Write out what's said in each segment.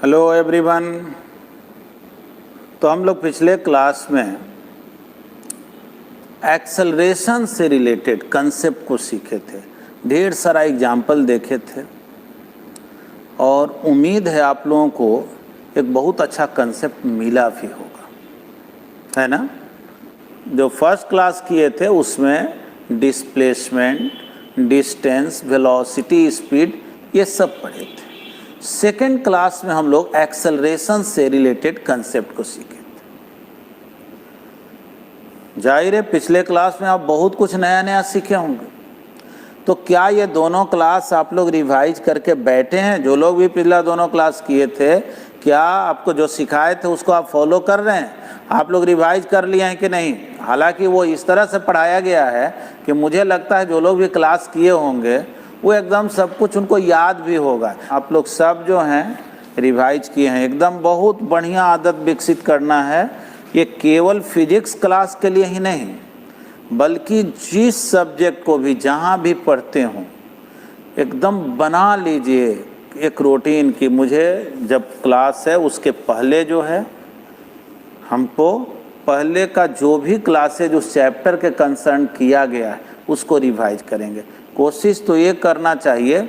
Hello everyone. तो हम लोग पिछले क्लास में एक्सेलरेशन से रिलेटेड कंसेप्ट को सीखे थे, ढेर सारा एग्जाम्पल देखे थे और उम्मीद है आप लोगों को एक बहुत अच्छा कंसेप्ट मिला भी होगा, है ना। जो फर्स्ट क्लास किए थे उसमें डिस्प्लेसमेंट, डिस्टेंस, वेलोसिटी, स्पीड ये सब पढ़े थे। सेकेंड क्लास में हम लोग एक्सेलरेशन से रिलेटेड कंसेप्ट को सीखे थे। जाहिर है पिछले क्लास में आप बहुत कुछ नया नया सीखे होंगे, तो क्या ये दोनों क्लास आप लोग रिवाइज करके बैठे हैं? जो लोग भी पिछला दोनों क्लास किए थे, क्या आपको जो सिखाए थे उसको आप फॉलो कर रहे हैं? आप लोग रिवाइज कर लिए हैं कि नहीं? हालांकि वो इस तरह से पढ़ाया गया है कि मुझे लगता है जो लोग भी क्लास किए होंगे वो एकदम सब कुछ उनको याद भी होगा। आप लोग सब जो हैं रिवाइज किए हैं, एकदम बहुत बढ़िया आदत विकसित करना है। ये केवल फिजिक्स क्लास के लिए ही नहीं, बल्कि जिस सब्जेक्ट को भी जहाँ भी पढ़ते हों एकदम बना लीजिए एक रूटीन की। मुझे जब क्लास है उसके पहले जो है हमको पहले का जो भी क्लासेज उस चैप्टर के कंसर्न किया गया है उसको रिवाइज करेंगे। कोशिश तो ये करना चाहिए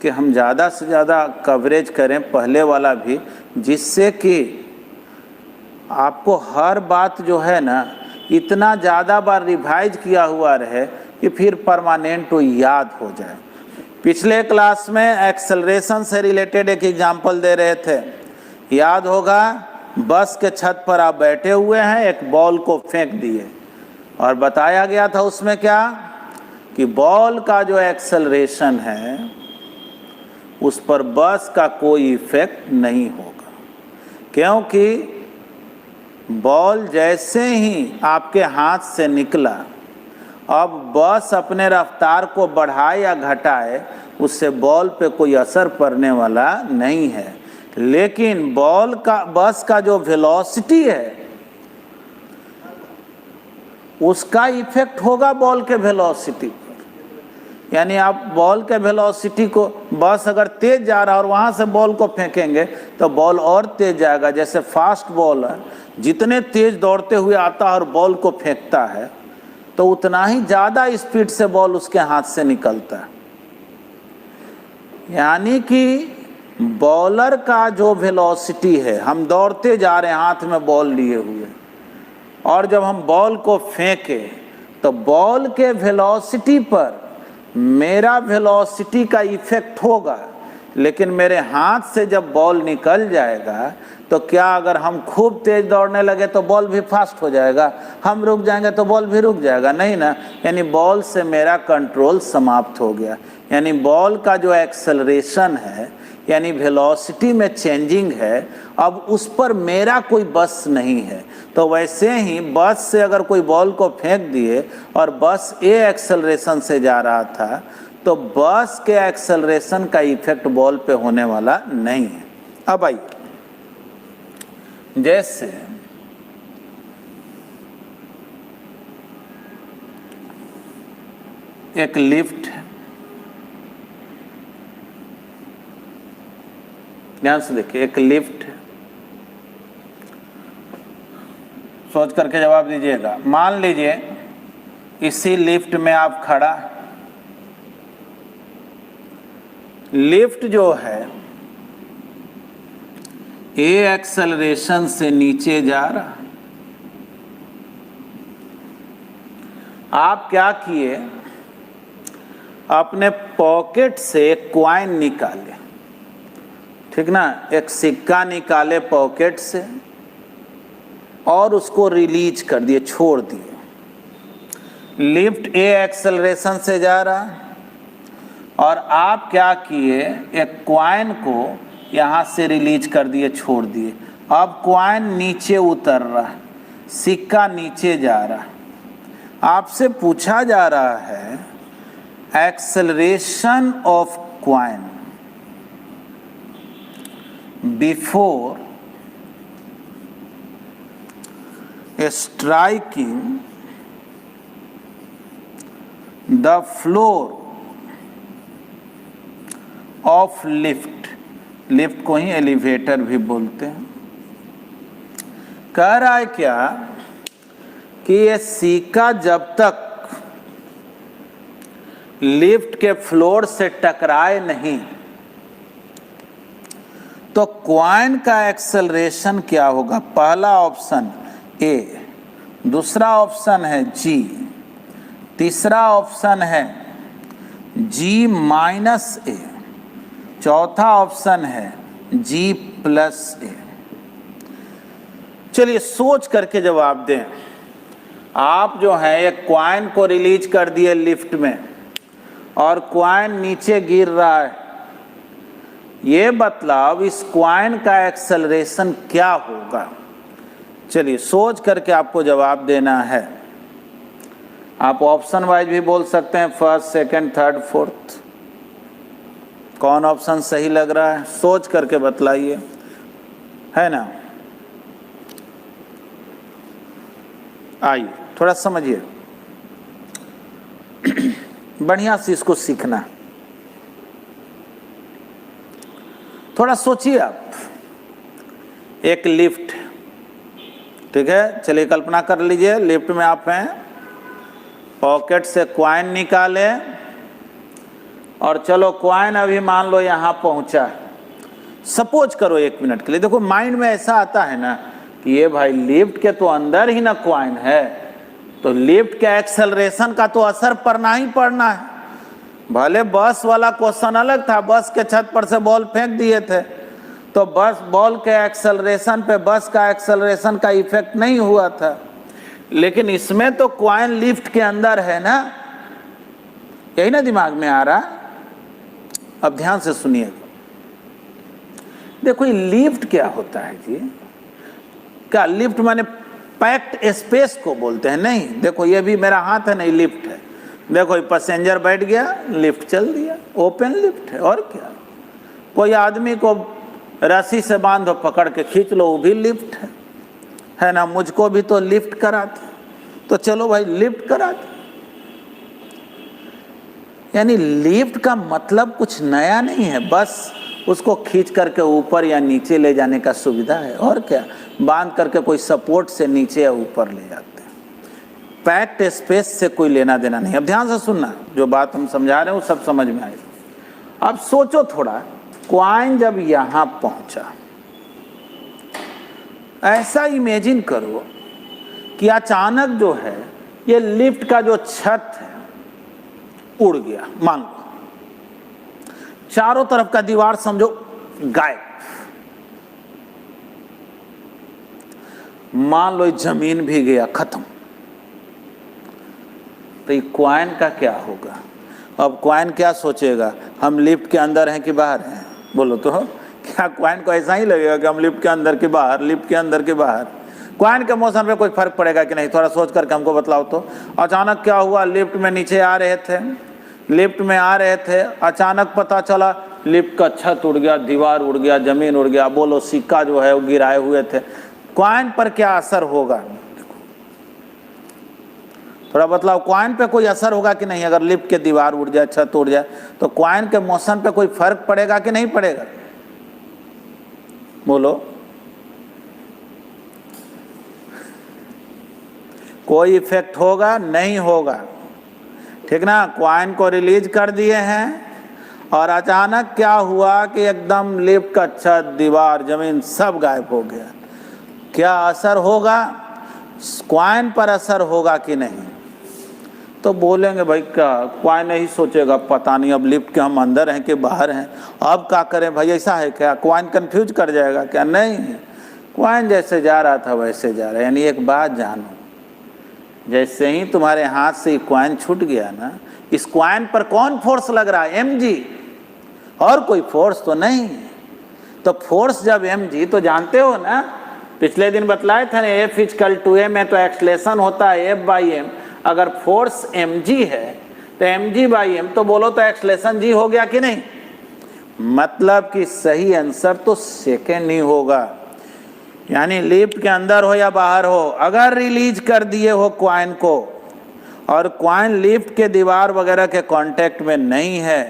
कि हम ज़्यादा से ज़्यादा कवरेज करें पहले वाला भी, जिससे कि आपको हर बात जो है ना इतना ज़्यादा बार रिवाइज किया हुआ रहे कि फिर परमानेंट तो याद हो जाए। पिछले क्लास में एक्सेलरेशन से रिलेटेड एक एग्जांपल दे रहे थे, याद होगा। बस के छत पर आप बैठे हुए हैं, एक बॉल को फेंक दिए और बताया गया था उसमें क्या कि बॉल का जो एक्सेलरेशन है उस पर बस का कोई इफेक्ट नहीं होगा, क्योंकि बॉल जैसे ही आपके हाथ से निकला, अब बस अपने रफ्तार को बढ़ाए या घटाए उससे बॉल पे कोई असर पड़ने वाला नहीं है। लेकिन बस का जो वेलोसिटी है उसका इफेक्ट होगा बॉल के वेलोसिटी पर। यानी आप बॉल के वेलोसिटी को, बस अगर तेज जा रहा है और वहाँ से बॉल को फेंकेंगे तो बॉल और तेज जाएगा। जैसे फास्ट बॉलर जितने तेज दौड़ते हुए आता है और बॉल को फेंकता है तो उतना ही ज़्यादा स्पीड से बॉल उसके हाथ से निकलता है। यानी कि बॉलर का जो वेलोसिटी है, हम दौड़ते जा रहे हैं हाथ में बॉल लिए हुए, और जब हम बॉल को फेंके तो बॉल के वेलोसिटी पर मेरा वेलोसिटी का इफेक्ट होगा। लेकिन मेरे हाथ से जब बॉल निकल जाएगा तो क्या अगर हम खूब तेज दौड़ने लगे तो बॉल भी फास्ट हो जाएगा? हम रुक जाएंगे तो बॉल भी रुक जाएगा? नहीं ना। यानी बॉल से मेरा कंट्रोल समाप्त हो गया। यानी बॉल का जो एक्सेलरेशन है यानी वेलोसिटी में चेंजिंग है, अब उस पर मेरा कोई बस नहीं है। तो वैसे ही बस से अगर कोई बॉल को फेंक दिए और बस ए एक्सेलरेशन से जा रहा था तो बस के एक्सेलरेशन का इफेक्ट बॉल पे होने वाला नहीं है। अब आइए, जैसे एक लिफ्ट है, ध्यान से देखिए, एक लिफ्ट है। सोच करके जवाब दीजिएगा। मान लीजिए इसी लिफ्ट में आप खड़ा, लिफ्ट जो है ए एक्सेलरेशन से नीचे जा रहा, आप क्या किए, अपने पॉकेट से एक कॉइन निकाले, ठीक ना, एक सिक्का निकाले पॉकेट से और उसको रिलीज कर दिए, छोड़ दिए। लिफ्ट ए एक्सेलरेशन से जा रहा और आप क्या किए, एक कॉइन को यहाँ से रिलीज कर दिए, छोड़ दिए। अब कॉइन नीचे उतर रहा, सिक्का नीचे जा रहा। आपसे पूछा जा रहा है acceleration of coin before striking the floor of lift lift को ही एलिवेटर भी बोलते हैं। कह रहा है क्या कि ये सिक्का जब तक लिफ्ट के फ्लोर से टकराए नहीं तो क्वाइन का एक्सेलरेशन क्या होगा? पहला ऑप्शन ए, दूसरा ऑप्शन है जी, तीसरा ऑप्शन है जी माइनस ए, चौथा ऑप्शन है जी प्लस ए। चलिए सोच करके जवाब दें। आप जो है एक क्वाइन को रिलीज कर दिए लिफ्ट में और क्वाइन नीचे गिर रहा है, ये बतलाव इस क्वाइन का एक्सेलरेशन क्या होगा? चलिए सोच करके आपको जवाब देना है। आप ऑप्शन वाइज भी बोल सकते हैं, फर्स्ट, सेकंड, थर्ड, फोर्थ। कौन ऑप्शन सही लग रहा है सोच करके बतलाइए, है ना? आइए थोड़ा समझिए, बढ़िया से इसको सीखना। थोड़ा सोचिए आप। एक लिफ्ट, ठीक है, चलिए कल्पना कर लीजिए लिफ्ट में आप हैं, पॉकेट से क्वाइन निकाले और चलो क्वाइन अभी मान लो यहाँ पहुँचा। सपोज करो 1 मिनट के लिए, देखो माइंड में ऐसा आता है ना कि ये भाई लिफ्ट के तो अंदर ही ना क्वाइन है, तो लिफ्ट के एक्सेलरेशन का तो असर पड़ना ही पड़ना है। भले बस वाला क्वेश्चन अलग था, बस के छत पर से बॉल फेंक दिए थे तो बस बॉल के एक्सेलरेशन पे बस का एक्सेलरेशन का इफेक्ट नहीं हुआ था, लेकिन इसमें तो क्वाइन लिफ्ट के अंदर है ना, यही ना दिमाग में आ रहा। अब ध्यान से सुनिएगा। देखो ये लिफ्ट क्या होता है जी? क्या लिफ्ट माने पैक्ड स्पेस को बोलते हैं? नहीं, देखो ये भी मेरा हाथ है, नहीं लिफ्ट है। देखो ये पैसेंजर बैठ गया, लिफ्ट चल दिया, ओपन लिफ्ट है। और क्या, कोई आदमी को रस्सी से बांधो, पकड़ के खींच लो, वो भी लिफ्ट है ना? मुझको भी तो लिफ्ट कराते, तो चलो भाई लिफ्ट कराते। यानी लिफ्ट का मतलब कुछ नया नहीं है, बस उसको खींच करके ऊपर या नीचे ले जाने का सुविधा है। और क्या, बांध करके कोई सपोर्ट से नीचे या ऊपर ले जाते हैं। पैक्ड स्पेस से कोई लेना देना नहीं। अब ध्यान से सुनना, जो बात हम समझा रहे हैं वो सब समझ में आएगा। अब सोचो थोड़ा, क्वाइन जब यहाँ पहुंचा, ऐसा इमेजिन करो कि अचानक जो है ये लिफ्ट का जो छत है उड़ गया, मान लो चारों तरफ का दीवार समझो गायब, मान लो जमीन भी गया, खत्म। तो ये क्वाइन का क्या होगा? अब क्वाइन क्या सोचेगा, हम लिफ्ट के अंदर हैं कि बाहर हैं? बोलो तो, क्या क्वाइन को ऐसा ही लगेगा कि हम लिफ्ट के अंदर के बाहर, लिफ्ट के अंदर के बाहर? क्वाइन के मोशन पे कोई फर्क पड़ेगा कि नहीं? थोड़ा सोच करके हमको बतलाओ तो। अचानक क्या हुआ, लिफ्ट में नीचे आ रहे थे, लिफ्ट में आ रहे थे, अचानक पता चला लिफ्ट का छत उड़ गया, दीवार उड़ गया, जमीन उड़ गया। बोलो सिक्का जो है वो गिराए हुए थे, क्वाइन पर क्या असर होगा? थोड़ा बतलाओ, क्वाइन पे कोई असर होगा कि नहीं? अगर लिफ्ट के दीवार उड़ जाए, छत उड़ जाए, तो क्वाइन के मोशन पे कोई फर्क पड़ेगा कि नहीं पड़ेगा? बोलो, कोई इफेक्ट होगा? नहीं होगा, ठीक ना? क्वाइन को रिलीज कर दिए हैं और अचानक क्या हुआ कि एकदम लिफ्ट का छत, दीवार, जमीन सब गायब हो गया। क्या असर होगा? क्वाइन पर असर होगा कि नहीं? तो बोलेंगे भाई क्या, क्वाइन नहीं सोचेगा पता नहीं अब लिफ्ट के हम अंदर हैं कि बाहर हैं, अब क्या करें भाई, ऐसा है क्या? क्वाइन कंफ्यूज कर जाएगा क्या? नहीं, क्वाइन जैसे जा रहा था वैसे जा रहा है। यानी एक बात जानो, जैसे ही तुम्हारे हाथ से ये क्वाइन छूट गया ना, इस क्वाइन पर कौन फोर्स लग रहा है? mg, और कोई फोर्स तो नहीं। तो फोर्स जब mg, तो जानते हो ना, पिछले दिन बतलाए थे ना, F = a में तो एक्सलेशन होता है F/m। अगर फोर्स mg है तो mg/m, तो बोलो तो एक्सलेशन g हो गया कि नहीं? मतलब कि सही आंसर तो सेकेंड ही होगा। यानी लिफ्ट के अंदर हो या बाहर हो, अगर रिलीज कर दिए हो क्वाइन को और क्वाइन लिफ्ट के दीवार वगैरह के कांटेक्ट में नहीं है,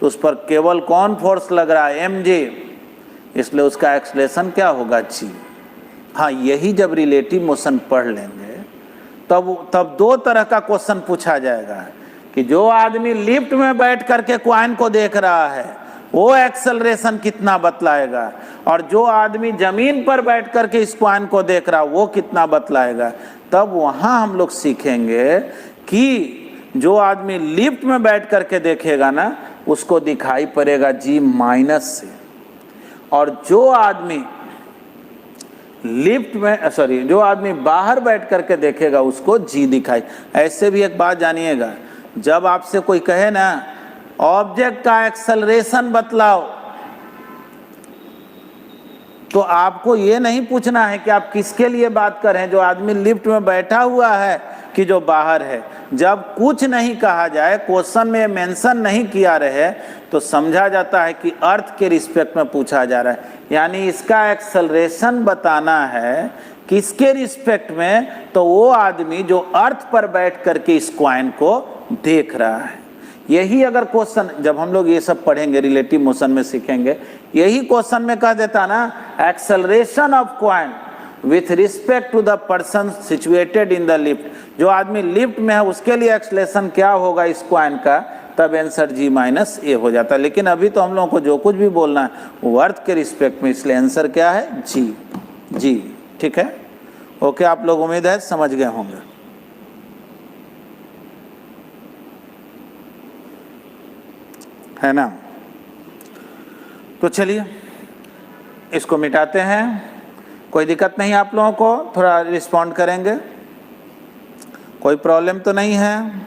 तो उस पर केवल कौन फोर्स लग रहा है? mg। इसलिए उसका एक्सलेशन क्या होगा, जी। हाँ, यही जब रिलेटिव मोशन पढ़ लेंगे तब दो तरह का क्वेश्चन पूछा जाएगा कि जो आदमी लिफ्ट में बैठ करके कॉइन को देख रहा है वो एक्सेलरेशन कितना बतलाएगा, और जो आदमी जमीन पर बैठ करके इस कॉइन को देख रहा है वो कितना बतलाएगा। तब वहां हम लोग सीखेंगे कि जो आदमी लिफ्ट में बैठ करके देखेगा ना उसको दिखाई पड़ेगा जी माइनस से, और जो आदमी लिफ्ट में जो आदमी बाहर बैठ करके देखेगा उसको जी दिखाई। ऐसे भी एक बात जानिएगा, जब आपसे कोई कहे ना ऑब्जेक्ट का एक्सेलरेशन बतलाओ, तो आपको ये नहीं पूछना है कि आप किसके लिए बात कर रहे हैं, जो आदमी लिफ्ट में बैठा हुआ है कि जो बाहर है। जब कुछ नहीं कहा जाए, क्वेश्चन में मेंशन नहीं किया रहे, तो समझा जाता है कि अर्थ के रिस्पेक्ट में पूछा जा रहा है, यानी इसका एक्सेलरेशन बताना है किसके रिस्पेक्ट में, तो वो आदमी जो अर्थ पर बैठ करके इस कॉइन को देख रहा है। यही अगर क्वेश्चन जब हम लोग ये सब पढ़ेंगे रिलेटिव मोशन में सीखेंगे, यही क्वेश्चन में कह देता ना acceleration of coin with respect to the person situated in the lift, जो आदमी लिफ्ट में है उसके लिए एक्सेलरेशन क्या होगा इस कॉइन का, तब आंसर जी माइनस ए हो जाता है। लेकिन अभी तो हम लोगों को जो कुछ भी बोलना है वो अर्थ के रिस्पेक्ट में, इसलिए आंसर क्या है जी। जी ठीक है, ओके, आप लोग उम्मीद है समझ गए होंगे। है ना, तो चलिए इसको मिटाते हैं। कोई दिक्कत नहीं आप लोगों को, थोड़ा रिस्पॉन्ड करेंगे, कोई प्रॉब्लम तो नहीं है।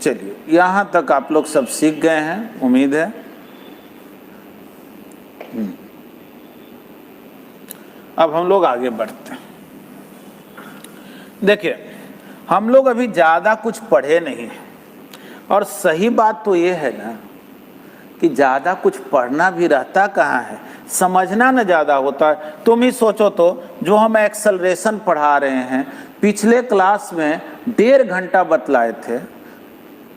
चलिए यहां तक आप लोग सब सीख गए हैं, उम्मीद है। अब हम लोग आगे बढ़ते हैं। देखिए हम लोग अभी ज़्यादा कुछ पढ़े नहीं हैं, और सही बात तो ये है ना कि ज़्यादा कुछ पढ़ना भी रहता कहाँ है, समझना ना ज़्यादा होता है। तुम ही सोचो तो, जो हम एक्सेलरेशन पढ़ा रहे हैं पिछले क्लास में 1.5 घंटा बतलाए थे,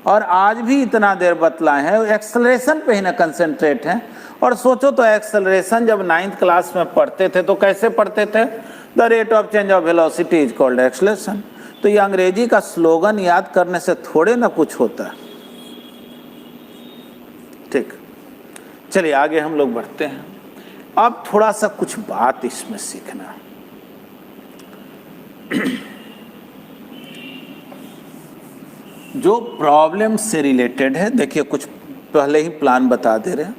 और आज भी इतना देर बतलाए हैं, एक्सेलरेशन पे ही ना कंसंट्रेट हैं। और सोचो तो एक्सेलरेशन जब 9th क्लास में पढ़ते थे तो कैसे पढ़ते थे, the rate of change of velocity is called acceleration. तो ये अंग्रेजी का स्लोगन याद करने से थोड़े ना कुछ होता है। ठीक, चलिए आगे हम लोग बढ़ते हैं। अब थोड़ा सा कुछ बात इसमें सीखना। जो प्रॉब्लम से रिलेटेड है, देखिए कुछ पहले ही प्लान बता दे रहे हैं।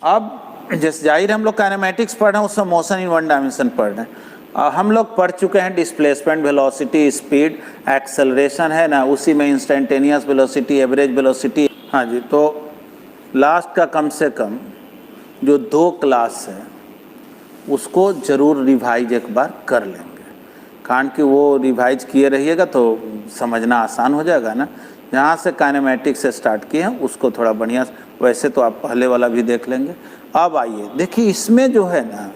अब जैसे जाहिर हम लोग काइनेमैटिक्स पढ़ रहे हैं, उसमें मोशन इन वन डायमेंशन पढ़ रहे हैं। हम लोग पढ़ चुके हैं डिस्प्लेसमेंट, वेलोसिटी, स्पीड, एक्सेलरेशन है ना, उसी में इंस्टेंटेनियस वेलोसिटी, एवरेज वेलोसिटी। हाँ जी, तो लास्ट का कम से कम जो 2 क्लास है उसको ज़रूर रिवाइज एक बार कर लेंगे, कारण कि वो रिवाइज किए रहिएगा तो समझना आसान हो जाएगा ना। जहाँ से काइनेमैटिक्स से स्टार्ट किए हैं उसको थोड़ा बढ़िया, वैसे तो आप पहले वाला भी देख लेंगे। अब आइए देखिए, इसमें जो है ना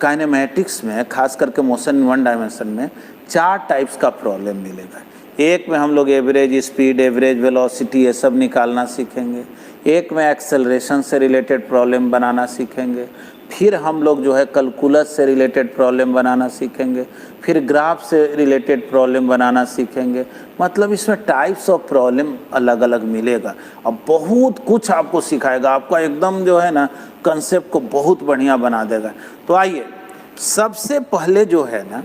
काइनेमैटिक्स में खास करके मोशन इन वन डायमेंशन में 4 टाइप्स का प्रॉब्लम मिलेगा। एक में हम लोग एवरेज स्पीड, एवरेज वेलोसिटी ये सब निकालना सीखेंगे। एक में एक्सेलरेशन से रिलेटेड प्रॉब्लम बनाना सीखेंगे। फिर हम लोग जो है कैलकुलस से रिलेटेड प्रॉब्लम बनाना सीखेंगे। फिर ग्राफ से रिलेटेड प्रॉब्लम बनाना सीखेंगे। मतलब इसमें टाइप्स ऑफ प्रॉब्लम अलग अलग मिलेगा। अब बहुत कुछ आपको सिखाएगा, आपका एकदम जो है ना कंसेप्ट को बहुत बढ़िया बना देगा। तो आइए सबसे पहले जो है ना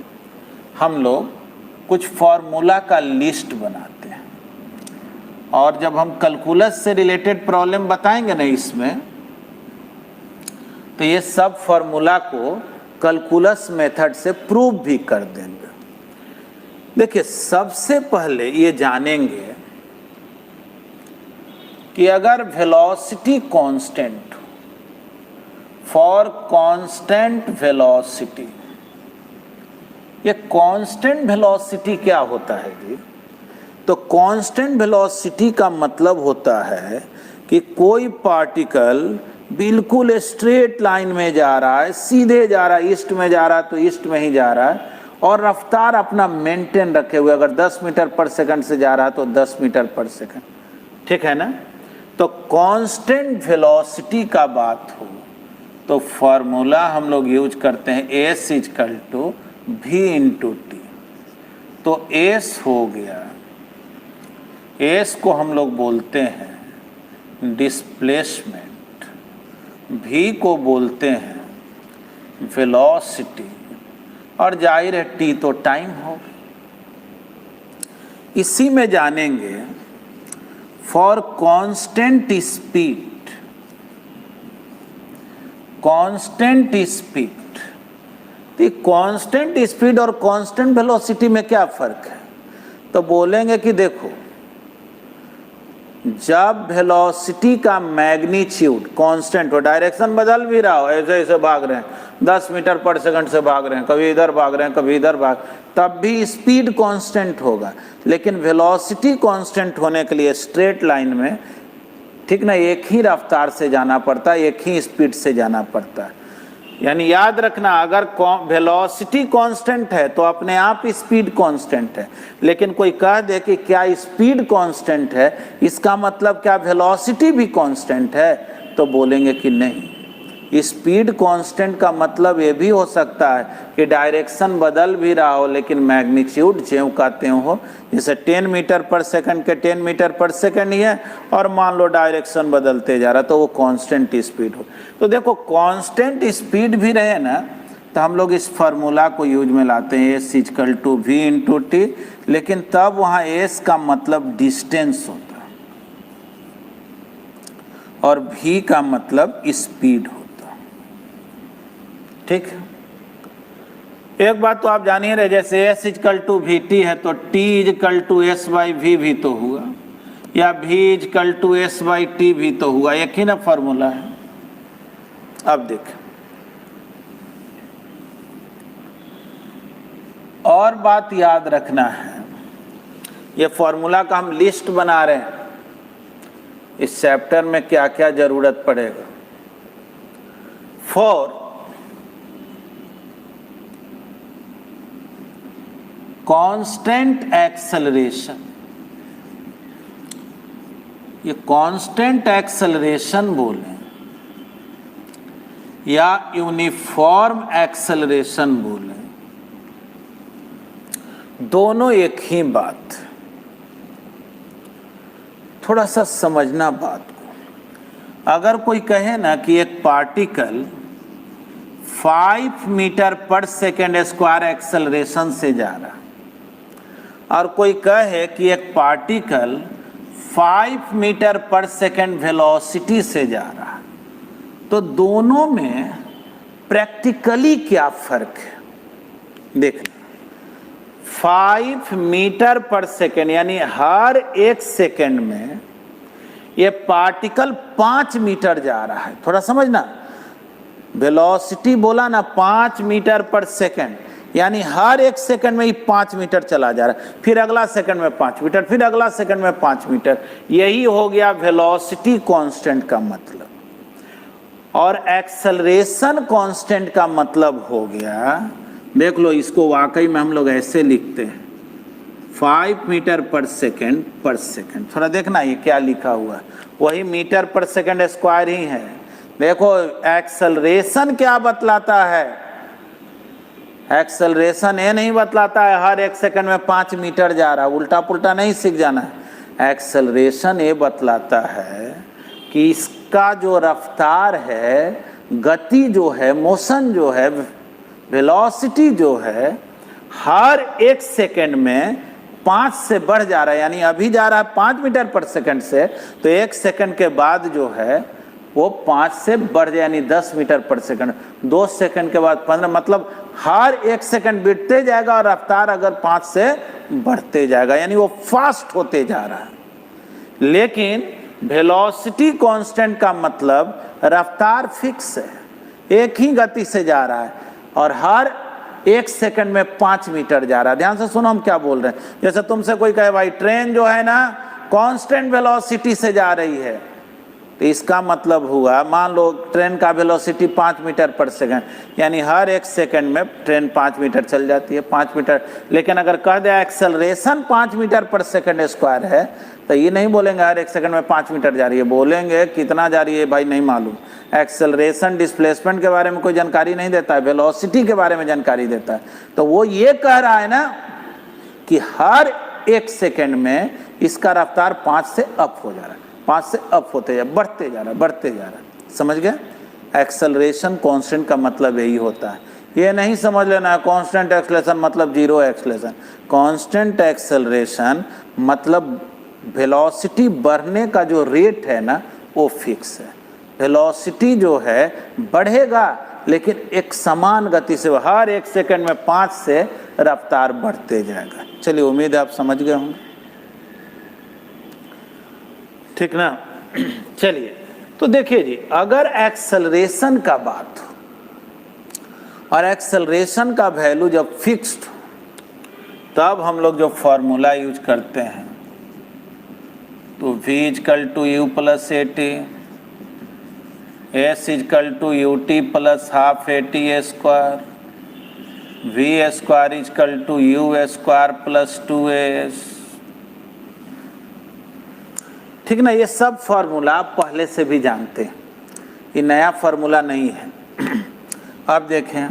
हम लोग कुछ फार्मूला का लिस्ट बनाते हैं, और जब हम कैलकुलस से रिलेटेड प्रॉब्लम बताएंगे ना इसमें, तो ये सब फार्मूला को कैलकुलस मेथड से प्रूव भी कर देंगे। देखिए सबसे पहले ये जानेंगे कि अगर velocity constant, for constant velocity, ये कांस्टेंट वेलोसिटी क्या होता है जी? तो कांस्टेंट वेलोसिटी का मतलब होता है कि कोई पार्टिकल बिल्कुल स्ट्रेट लाइन में जा रहा है, सीधे जा रहा है, ईस्ट में जा रहा है तो ईस्ट में ही जा रहा है, और रफ्तार अपना मेंटेन रखे हुए, अगर 10 मीटर पर सेकंड से जा रहा है तो 10 मीटर पर सेकंड, ठीक है ना। तो कांस्टेंट वेलोसिटी का बात हो तो फॉर्मूला हम लोग यूज करते हैं S equal to V into T. तो एस हो गया, एस को हम लोग बोलते हैं डिस्प्लेसमेंट, वी को बोलते हैं वेलोसिटी, और जाहिर है टी तो टाइम होगा। इसी में जानेंगे for constant speed, constant speed, तो कांस्टेंट स्पीड और कांस्टेंट वेलोसिटी में क्या फर्क है? तो बोलेंगे कि देखो, जब वेलोसिटी का मैग्नीट्यूड कांस्टेंट हो, डायरेक्शन बदल भी रहा हो, ऐसे ऐसे भाग रहे हैं 10 मीटर पर सेकंड से भाग रहे हैं, कभी इधर भाग रहे हैं कभी इधर भाग, तब भी स्पीड कांस्टेंट होगा। लेकिन वेलोसिटी कांस्टेंट होने के लिए स्ट्रेट लाइन में, ठीक ना, एक ही रफ्तार से जाना पड़ता है, एक ही स्पीड से जाना पड़ता है। यानी याद रखना, अगर वेलोसिटी कांस्टेंट है तो अपने आप स्पीड कांस्टेंट है। लेकिन कोई कह दे कि क्या स्पीड कांस्टेंट है, इसका मतलब क्या वेलोसिटी भी कांस्टेंट है? तो बोलेंगे कि नहीं। स्पीड कांस्टेंट का मतलब ये भी हो सकता है कि डायरेक्शन बदल भी रहा हो लेकिन मैग्नीट्यूड ज्यों का त्यों हो। जैसे 10 मीटर पर सेकंड के 10 मीटर पर सेकंड ही है, और मान लो डायरेक्शन बदलते जा रहा तो वो कांस्टेंट स्पीड हो। तो देखो, कांस्टेंट स्पीड भी रहे ना, तो हम लोग इस फार्मूला को यूज में लाते हैं S equal to V into T, लेकिन तब वहाँ एस का मतलब डिस्टेंस होता है और वी का मतलब स्पीड होता। ठीक, एक बात तो आप जानिए रहे, जैसे S equal to V T है तो T equal to S by V भी तो हुआ, या V equal to S by T भी तो हुआ, एक ही ना फार्मूला है। अब देखें, और बात याद रखना है, ये फॉर्मूला का हम लिस्ट बना रहे हैं, इस चैप्टर में क्या क्या जरूरत पड़ेगा। फॉर कांस्टेंट एक्सेलरेशन, ये कांस्टेंट एक्सेलरेशन बोलें या यूनिफॉर्म एक्सेलरेशन बोलें, दोनों एक ही बात। थोड़ा सा समझना बात को। अगर कोई कहे ना कि एक particle 5 metre per second square acceleration से जा रहा, और कोई कहे कि एक particle 5 metre per second velocity से जा रहा, तो दोनों में प्रैक्टिकली क्या फर्क है? देखना, 5 मीटर पर सेकेंड यानी हर एक सेकेंड में ये पार्टिकल 5 मीटर जा रहा है। थोड़ा समझना, वेलोसिटी बोला ना 5 मीटर पर सेकेंड, यानी हर एक सेकंड में ही 5 मीटर चला जा रहा है, फिर अगला सेकंड में 5 मीटर, फिर अगला सेकंड में 5 मीटर। यही हो गया वेलोसिटी कांस्टेंट का मतलब। और एक्सेलरेशन कांस्टेंट का मतलब हो गया, देख लो, इसको वाकई में हम लोग ऐसे लिखते हैं 5 मीटर पर सेकंड पर सेकंड। थोड़ा देखना ये क्या लिखा हुआ है, वही मीटर पर सेकंड स्क्वायर ही है। देखो एक्सेलरेशन क्या बतलाता है, एक्सेलरेशन ये नहीं बतलाता है हर एक सेकंड में 5 मीटर जा रहा, उल्टा पुल्टा नहीं सीख जाना है। एक्सेलरेशन ये बतलाता है कि इसका जो रफ्तार है, गति जो है, मोशन जो है, वेलोसिटी जो है, हर एक सेकंड में 5 से बढ़ जा रहा है। यानी अभी जा रहा है 5 मीटर पर सेकंड से, तो एक सेकंड के बाद जो है वो 5 से बढ़ जाए, यानी 10 मीटर पर सेकंड, 2 सेकंड के बाद 15, मतलब हर एक सेकंड बढ़ते जाएगा और रफ्तार अगर 5 से बढ़ते जाएगा, यानी वो फास्ट होते जा रहा है। लेकिन वेलोसिटी कांस्टेंट का मतलब रफ्तार फिक्स है, एक ही गति से जा रहा है और हर एक सेकंड में 5 मीटर जा रहा है। ध्यान से सुनो हम क्या बोल रहे हैं। जैसे तुमसे कोई कहे भाई ट्रेन जो है ना कांस्टेंट वेलोसिटी से जा रही है, तो इसका मतलब हुआ, मान लो ट्रेन का वेलोसिटी 5 मीटर पर सेकंड, यानी हर 1 सेकंड में ट्रेन 5 मीटर चल जाती है, 5 मीटर। लेकिन अगर कह दिया एक्सेलरेशन 5 मीटर पर सेकंड स्क्वायर है, तो ये नहीं बोलेंगे हर 1 सेकंड में 5 मीटर जा रही है, बोलेंगे कितना जा रही है भाई नहीं मालूम। एक्सेलरेशन डिस्प्लेसमेंट के बारे में कोई जानकारी नहीं देता है, वेलोसिटी के बारे में जानकारी देता है। तो वो ये कह रहा है ना कि हर 1 सेकंड में इसका रफ्तार 5 से अप हो जा रहा है, 5 से अप होते जा, बढ़ते जा रहा, बढ़ते जा रहा। समझ गए? एक्सेलरेशन कांस्टेंट का मतलब यही होता है। ये नहीं समझ लेना कांस्टेंट एक्सेलरेशन मतलब जीरो एक्सेलरेशन। कांस्टेंट एक्सेलरेशन मतलब वेलोसिटी बढ़ने का जो रेट है ना वो फिक्स है। वेलोसिटी जो है बढ़ेगा लेकिन एक समान गति से, हर 1 सेकंड में 5 से रफ्तार बढ़ते जाएगा। चलिए, उम्मीद है आप समझ गए होंगे, ठीक ना। चलिए, तो देखिए जी, अगर एक्सेलरेशन का बात हो और एक्सेलरेशन का वैल्यू जब फिक्स्ड हो, तब हम लोग जो फॉर्मूला यूज करते हैं तो v equal to U plus A T, S equal to U T plus half A T square, V square equal to U square plus 2as। ठीक ना, ये सब फार्मूला आप पहले से भी जानते हैं, ये नया फार्मूला नहीं है। अब देखें,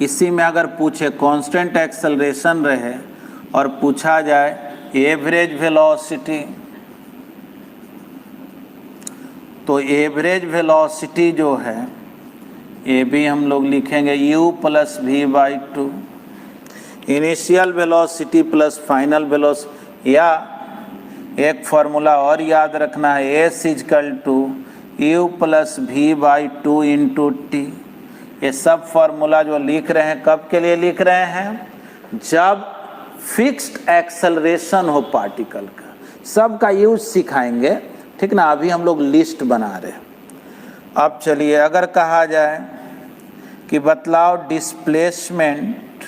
इसी में अगर पूछे कांस्टेंट एक्सेलरेशन रहे और पूछा जाए एवरेज वेलोसिटी, तो एवरेज वेलोसिटी जो है ये भी हम लोग लिखेंगे u plus V by two, initial velocity plus final velocity, या एक फार्मूला और याद रखना है s equal to U plus V by two into T. ये सब फार्मूला जो लिख रहे हैं कब के लिए लिख रहे हैं? जब फिक्स्ड एक्सेलरेशन हो पार्टिकल का। सब का यूज सिखाएंगे, ठीक ना। अभी हम लोग लिस्ट बना रहे हैं। अब चलिए, अगर कहा जाए कि बतलाओ डिस्प्लेसमेंट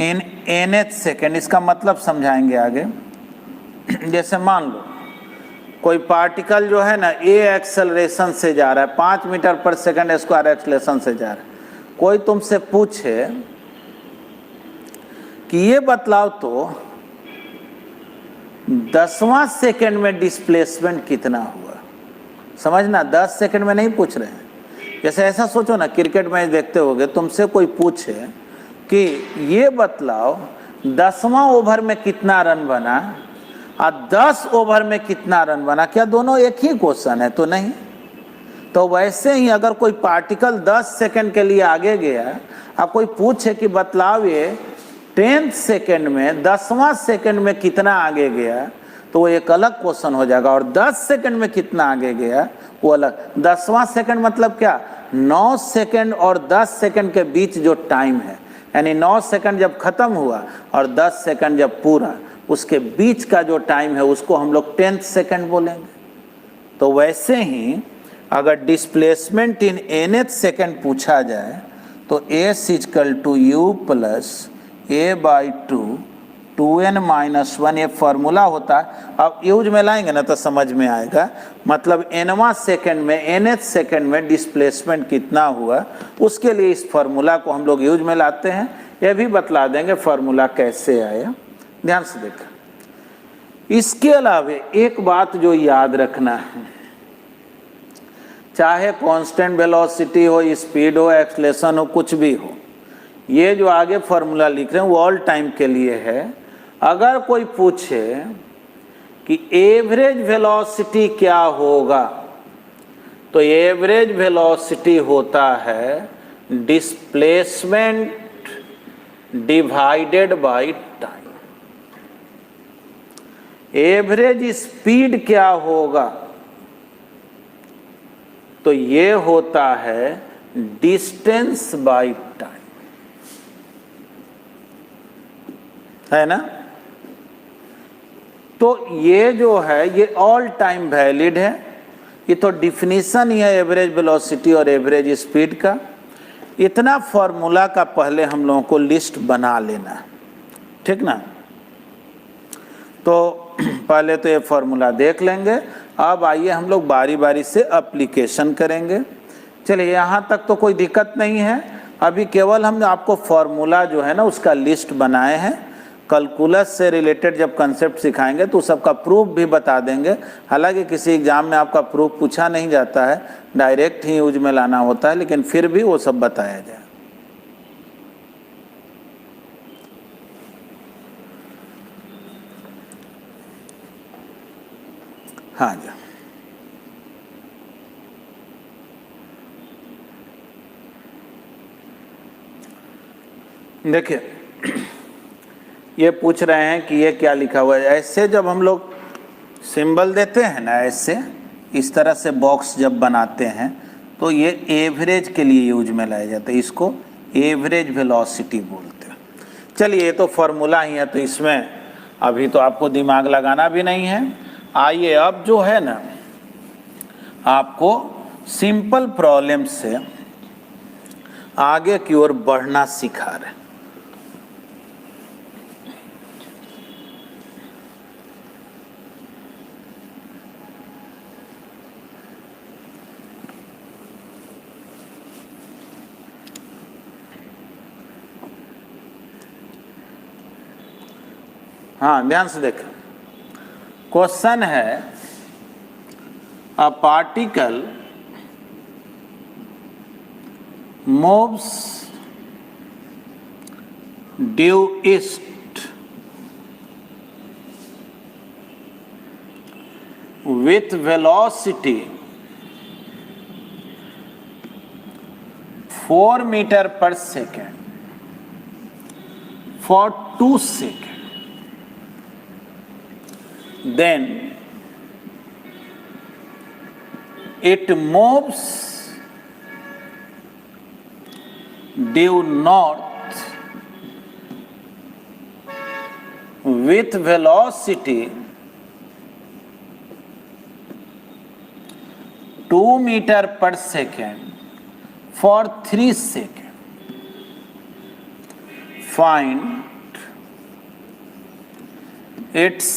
इन nth सेकेंड, इसका मतलब समझाएंगे आगे। जैसे मान लो कोई पार्टिकल जो है ना ए एक्सेलरेशन से जा रहा है, 5 मीटर पर सेकंड स्क्वायर एक्सेलरेशन से जा रहा है। कोई तुमसे पूछे कि ये बतलाओ तो 10वां सेकंड में डिस्प्लेसमेंट कितना हुआ। समझना, 10 सेकंड में नहीं पूछ रहे हैं। जैसे ऐसा सोचो ना, क्रिकेट मैच देखते होगे, तुमसे कोई पूछे कि ये बतलाओ 10वां ओवर में कितना रन बना और 10 ओवर में कितना रन बना, क्या दोनों एक ही क्वेश्चन है? तो नहीं। तो वैसे ही अगर कोई पार्टिकल 10 सेकंड के लिए आगे गया, अब कोई पूछे कि बतलाओ ये 10th सेकंड में 10वां सेकंड में कितना आगे गया, तो वो एक अलग क्वेश्चन हो जाएगा। और 10 सेकंड में कितना आगे गया वो अलग। 10वां सेकंड मतलब क्या? 9 सेकंड और 10 सेकंड के बीच जो टाइम है, यानी 9 सेकंड जब खत्म हुआ और 10 सेकंड जब पूरा, उसके बीच का जो टाइम है उसको हम लोग 10th सेकंड बोलेंगे। तो वैसे ही अगर डिस्प्लेसमेंट इन nth सेकंड पूछा जाए तो s equal to U plus A by two 2n minus 1, ये फार्मूला होता है। अब यूज में लाएंगे ना तो समझ में आएगा। मतलब nवां सेकंड में, nth सेकंड में डिस्प्लेसमेंट कितना हुआ, उसके लिए इस फार्मूला को हम लोग यूज में लाते हैं। ये भी बतला देंगे फार्मूला कैसे आया, ध्यान से देखा। इसके अलावा एक बात जो याद रखना है, चाहे कांस्टेंट वेलोसिटी हो, स्पीड हो, एक्सेलरेशन हो, कुछ भी हो, ये जो आगे फार्मूला लिख रहे हैं वो ऑल टाइम के लिए है। अगर कोई पूछे कि एवरेज वेलोसिटी क्या होगा, तो एवरेज वेलोसिटी होता है displacement divided by time. Average speed क्या होगा, तो ये होता है डिस्टेंस बाय टाइम, है ना। तो ये जो है ये ऑल टाइम वैलिड है। ये तो डिफिनीशन ही है एवरेज वेलोसिटी और एवरेज स्पीड का। इतना फॉर्मूला का पहले हम लोगों को लिस्ट बना लेना, ठीक ना। तो पहले तो ये फॉर्मूला देख लेंगे। अब आइए हम लोग बारी बारी से एप्लीकेशन करेंगे। चलिए यहाँ तक तो कोई दिक्कत नहीं है। अभी केवल हम आपको फॉर्मूला जो है ना उसका लिस्ट बनाए हैं। कैलकुलस से रिलेटेड जब कंसेप्ट सिखाएंगे तो सबका प्रूफ भी बता देंगे। हालांकि किसी एग्जाम में आपका प्रूफ पूछा नहीं जाता है, डायरेक्ट ही यूज में लाना होता है, लेकिन फिर भी वो सब बताया जाए। हाँ जी, देखिए ये पूछ रहे हैं कि ये क्या लिखा हुआ है। ऐसे जब हम लोग सिंबल देते हैं ना, ऐसे इस तरह से बॉक्स जब बनाते हैं तो ये एवरेज के लिए यूज में लाया जाता है। इसको एवरेज वेलोसिटी बोलते हैं। चलिए ये तो फॉर्मूला ही है, तो इसमें अभी तो आपको दिमाग लगाना भी नहीं है। आइए अब जो है ना आपको सिंपल प्रॉब्लम से आगे की ओर बढ़ना सिखा रहे हैं। हाँ ध्यान से देखें, क्वेश्चन है a particle moves due east with velocity 4 meter per second for 2 seconds. Then it moves due north with velocity 2 meter per second for 3 seconds. Find its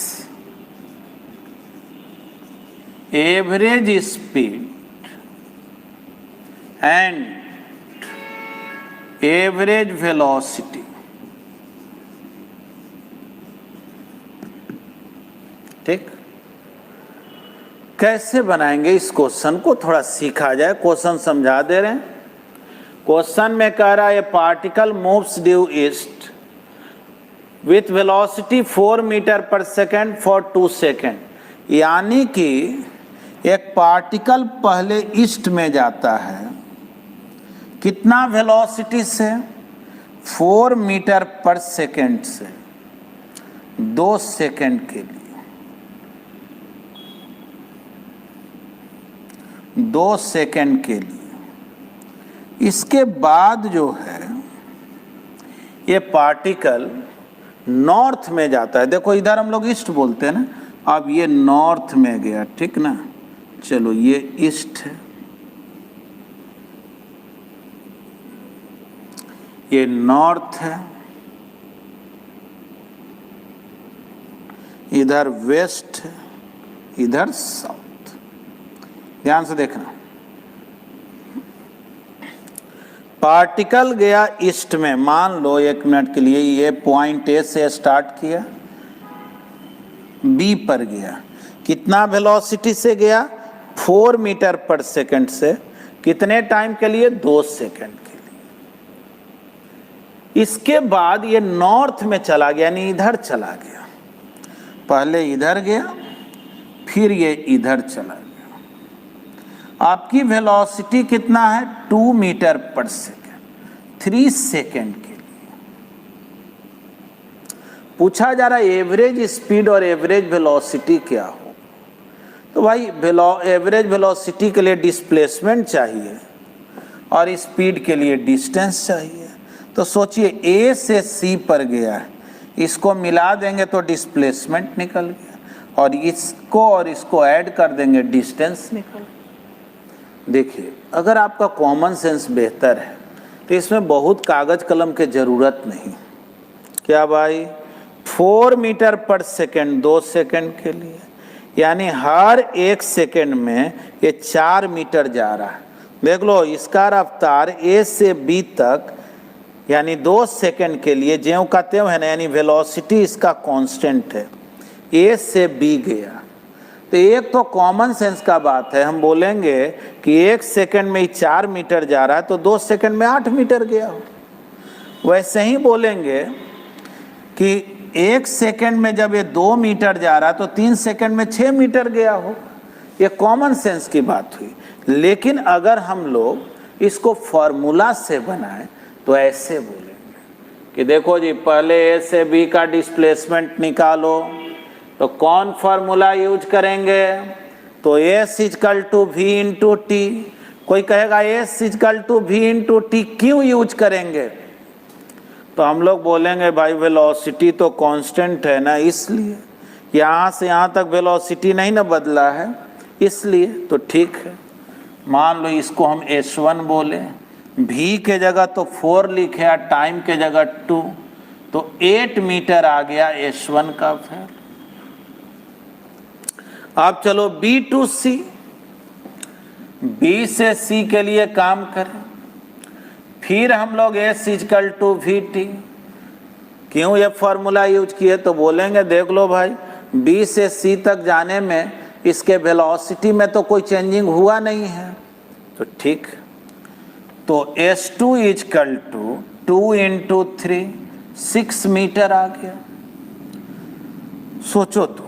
average speed and average velocity. ठीक, कैसे बनाएंगे इस question को, थोड़ा सीखा जाए। Question समझा दे रहे हैं। क्वेश्चन में कह रहा है particle moves due east with velocity 4 metre per second for 2 second. यानी कि एक पार्टिकल पहले ईस्ट में जाता है, कितना वेलोसिटी से, 4 मीटर पर सेकेंड से, 2 सेकेंड के लिए, 2 सेकेंड के लिए। इसके बाद जो है ये पार्टिकल नॉर्थ में जाता है। देखो इधर हम लोग ईस्ट बोलते हैं ना, अब ये नॉर्थ में गया, ठीक ना। चलो ये ईस्ट है, ये नॉर्थ है, इधर वेस्ट है, इधर साउथ। ध्यान से देखना, पार्टिकल गया ईस्ट में। मान लो 1 मिनट के लिए ये पॉइंट ए से स्टार्ट किया, बी पर गया, कितना वेलोसिटी से गया, 4 मीटर पर सेकंड से, कितने टाइम के लिए, 2 सेकंड के लिए। इसके बाद ये नॉर्थ में चला गया, यानी इधर चला गया। पहले इधर गया, फिर ये इधर चला गया। आपकी वेलोसिटी कितना है, 2 मीटर पर सेकंड, 3 सेकंड के लिए। पूछा जा रहा है एवरेज स्पीड और एवरेज वेलोसिटी क्या हो। तो भाई एवरेज वेलोसिटी के लिए डिस्प्लेसमेंट चाहिए और स्पीड के लिए डिस्टेंस चाहिए। तो सोचिए ए से सी पर गया है, इसको मिला देंगे तो डिस्प्लेसमेंट निकल गया, और इसको ऐड कर देंगे, डिस्टेंस निकल गया। देखिए अगर आपका कॉमन सेंस बेहतर है तो इसमें बहुत कागज कलम की ज़रूरत नहीं। क्या भाई, 4 मीटर पर सेकेंड 2 सेकेंड के लिए, यानी हर 1 सेकेंड में ये 4 मीटर जा रहा है। देख लो, इसका रफ्तार ए से बी तक यानी 2 सेकेंड के लिए ज्यों का त्यों है ना, यानी वेलोसिटी इसका कांस्टेंट है। ए से बी गया तो एक तो कॉमन सेंस का बात है, हम बोलेंगे कि 1 सेकेंड में ही 4 मीटर जा रहा है तो 2 सेकेंड में 8 मीटर गया हो। वैसे ही बोलेंगे कि 1 सेकेंड में जब ये 2 मीटर जा रहा है तो 3 सेकेंड में 6 मीटर गया हो। ये कॉमन सेंस की बात हुई। लेकिन अगर हम लोग इसको फॉर्मूला से बनाएं तो ऐसे बोलेंगे कि देखो जी, पहले ए से बी का डिस्प्लेसमेंट निकालो, तो कौन फॉर्मूला यूज करेंगे? तो S equal to V into T. कोई कहेगा S equal to V into T क्यों यूज करेंगे? तो हम लोग बोलेंगे भाई वेलोसिटी तो कांस्टेंट है ना, इसलिए यहाँ से यहाँ तक वेलोसिटी नहीं ना बदला है, इसलिए। तो ठीक है, मान लो इसको हम S1 बोले, v के जगह तो 4 लिखे या टाइम के जगह 2, तो 8 मीटर आ गया S1 का वैल्यू। अब चलो B टू C, B से C के लिए काम करें। फिर हम लोग S equal to V T, क्यों ये फॉर्मूला यूज किए? तो बोलेंगे देख लो भाई, B से C तक जाने में इसके वेलोसिटी में तो कोई चेंजिंग हुआ नहीं है, तो ठीक। तो S2 equal to 2 into 3 6 metre आ गया। सोचो तो,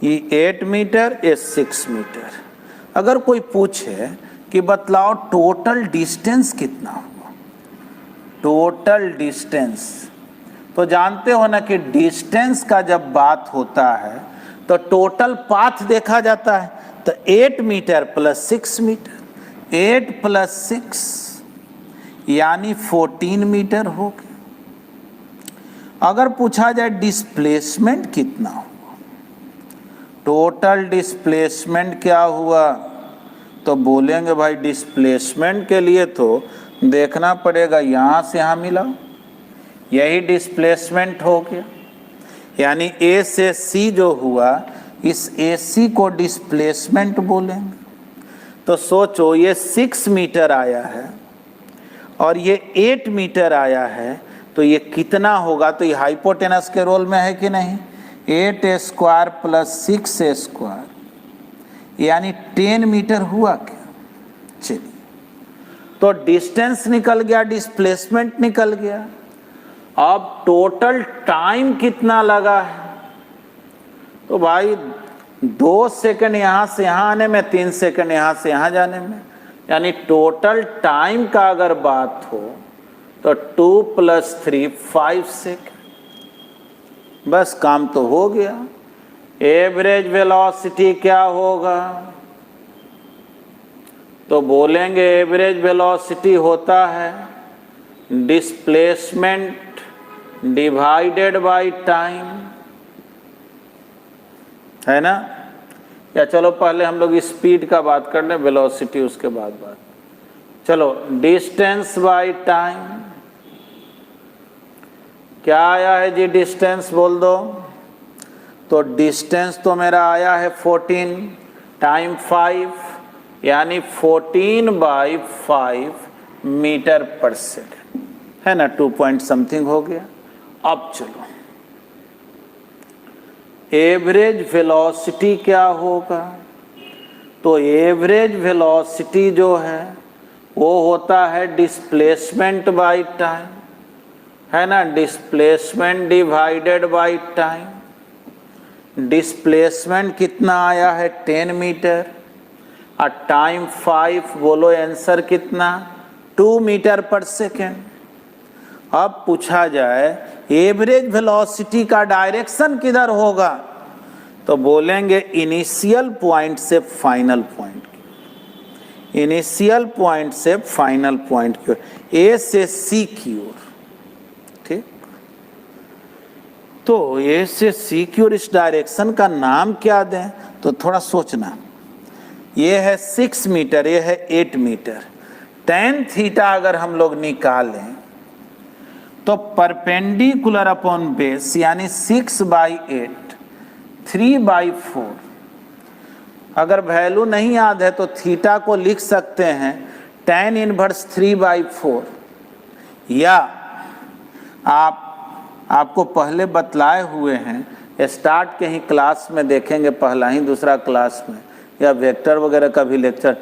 ये 8 मीटर ये 6 मीटर। अगर कोई पूछे कि बतलाओ टोटल डिस्टेंस कितना हुआ, टोटल डिस्टेंस, तो जानते हो ना कि डिस्टेंस का जब बात होता है तो टोटल पाथ देखा जाता है। तो 8 मीटर प्लस 6 मीटर, 8 प्लस 6 यानी 14 मीटर हो गया। अगर पूछा जाए डिस्प्लेसमेंट कितना हुआ, टोटल डिस्प्लेसमेंट क्या हुआ, तो बोलेंगे भाई डिस्प्लेसमेंट के लिए तो देखना पड़ेगा यहाँ से यहाँ मिला, यही डिस्प्लेसमेंट हो गया। यानी ए से सी जो हुआ, इस ए सी को डिस्प्लेसमेंट बोलेंगे। तो सोचो, ये 6 मीटर आया है और ये 8 मीटर आया है, तो ये कितना होगा? तो ये हाइपोटेनस के रोल में है कि नहीं? 8 स्क्वायर प्लस 6 स्क्वायर यानी 10 मीटर हुआ क्या? चलिए, तो डिस्टेंस निकल गया, डिस्प्लेसमेंट निकल गया। अब टोटल टाइम कितना लगा है? तो भाई 2 सेकंड यहाँ से यहाँ आने में, 3 सेकंड यहाँ से यहाँ जाने में, यानी टोटल टाइम का अगर बात हो तो 2 + 3 5 सेकंड। बस काम तो हो गया। एवरेज वेलोसिटी क्या होगा? तो बोलेंगे एवरेज वेलोसिटी होता है डिस्प्लेसमेंट डिवाइडेड बाय टाइम, है ना? या चलो पहले हम लोग स्पीड का बात कर लें, वेलोसिटी उसके बाद बात। चलो, डिस्टेंस बाय टाइम क्या आया है जी? डिस्टेंस बोल दो। तो डिस्टेंस तो मेरा आया है 14, टाइम 5, यानी 14/5 मीटर पर सेकेंड, है ना? 2 पॉइंट समथिंग हो गया। अब चलो, एवरेज वेलोसिटी क्या होगा? तो एवरेज वेलोसिटी जो है वो होता है डिस्प्लेसमेंट बाय टाइम, है ना? Displacement divided by time. Displacement कितना आया है? 10 मीटर और टाइम 5, बोलो आंसर कितना? 2 मीटर पर सेकेंड। अब पूछा जाए एवरेज वेलोसिटी का डायरेक्शन किधर होगा, तो बोलेंगे इनिशियल पॉइंट से फाइनल पॉइंट की, इनिशियल पॉइंट से फाइनल पॉइंट की ओर, ए से सी की ओर। ठीक, तो ए से सी की ओर इस डायरेक्शन का नाम क्या दें? तो थोड़ा सोचना। ये है 6 मीटर, ये है 8 मीटर। tan थीटा अगर हम लोग निकालें तो परपेंडिकुलर अपॉन बेस यानी 6/8 3/4। अगर वैल्यू नहीं याद है तो थीटा को लिख सकते हैं tan इनवर्स 3/4, या आपको पहले बतलाए हुए हैं, स्टार्ट के ही क्लास में देखेंगे, पहला ही दूसरा क्लास में, या वेक्टर वगैरह का भी लेक्चर,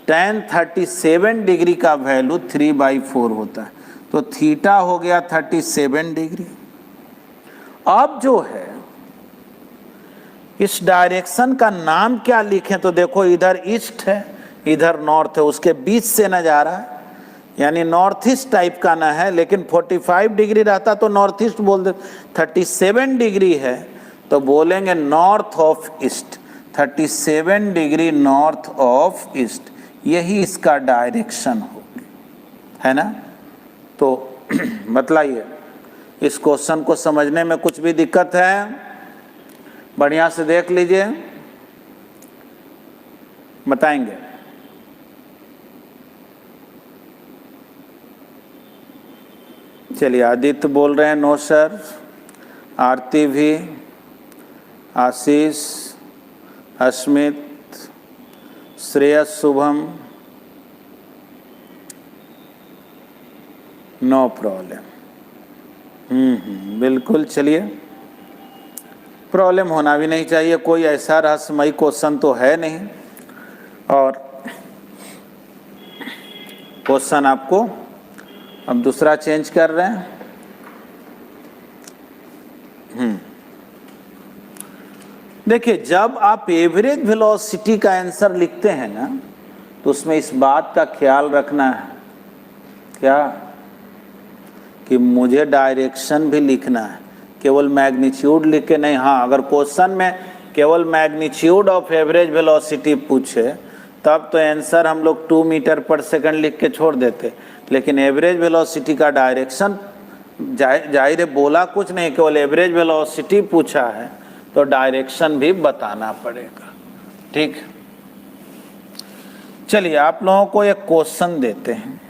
tan 37 डिग्री का वैल्यू 3/4 होता है। तो थीटा हो गया 37 डिग्री। अब जो है इस डायरेक्शन का नाम क्या लिखें, तो देखो इधर ईस्ट है इधर नॉर्थ है, उसके बीच से न जा रहा है, यानी नॉर्थ ईस्ट टाइप का ना है, लेकिन 45 डिग्री रहता तो नॉर्थ ईस्ट बोल दे। 37 डिग्री है तो बोलेंगे north of east, 37 degree north of east, यही इसका डायरेक्शन होगी, है ना। तो बतलाइए, इस क्वेश्चन को समझने में कुछ भी दिक्कत है? बढ़िया से देख लीजिए, बताएंगे। चलिए, आदित्य बोल रहे हैं नो सर, आरती भी, आशीष, अस्मित, श्रेयस, शुभम, नो प्रॉब्लम। बिल्कुल, चलिए, प्रॉब्लम होना भी नहीं चाहिए, कोई ऐसा रहस्यमयी क्वेश्चन तो है नहीं। और क्वेश्चन आपको अब दूसरा चेंज कर रहे हैं। देखिए, जब आप एवरेज वेलोसिटी का आंसर लिखते हैं ना, तो उसमें इस बात का ख्याल रखना है क्या, कि मुझे डायरेक्शन भी लिखना है, केवल मैग्नीट्यूड लिख के नहीं। हाँ, अगर क्वेश्चन में केवल मैग्नीट्यूड ऑफ एवरेज वेलोसिटी पूछे तब तो आंसर हम लोग 2 मीटर पर सेकंड लिख के छोड़ देते, लेकिन एवरेज वेलोसिटी का डायरेक्शन जाहिर है बोला कुछ नहीं, केवल एवरेज वेलोसिटी पूछा है तो डायरेक्शन भी बताना पड़ेगा। ठीक, चलिए आप लोगों को एक क्वेश्चन देते हैं।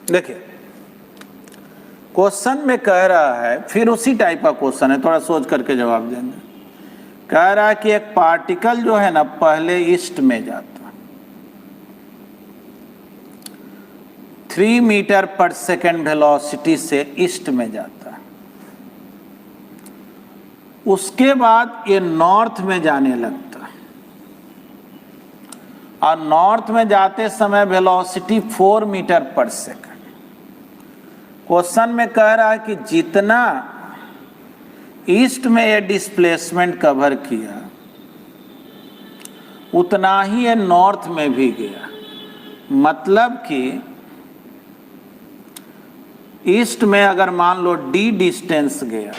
देखिए, क्वेश्चन में कह रहा है, फिर उसी टाइप का क्वेश्चन है, थोड़ा सोच करके जवाब देंगे। कह रहा है कि एक पार्टिकल जो है ना पहले ईस्ट में जाता, 3 मीटर पर सेकंड वेलोसिटी से ईस्ट में जाता है, उसके बाद ये नॉर्थ में जाने लगता है, और नॉर्थ में जाते समय वेलोसिटी 4 मीटर पर सेकंड। क्वेश्चन में कह रहा है कि जितना ईस्ट में ये डिस्प्लेसमेंट कवर किया उतना ही ये नॉर्थ में भी गया, मतलब कि ईस्ट में अगर मान लो d डिस्टेंस गया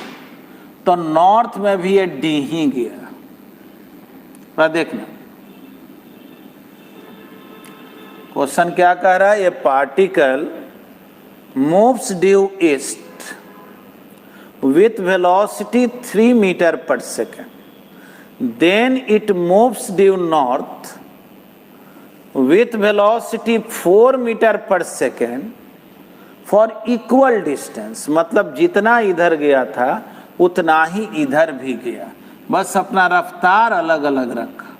तो नॉर्थ में भी ये d ही गया। पर देखना क्वेश्चन क्या कह रहा है, ये particle moves due east with velocity 3 meter per second, then it moves due north with velocity 4 meter per second for equal distance, मतलब जितना इधर गया था उतना ही इधर भी गया, बस अपना रफ्तार अलग अलग रखा।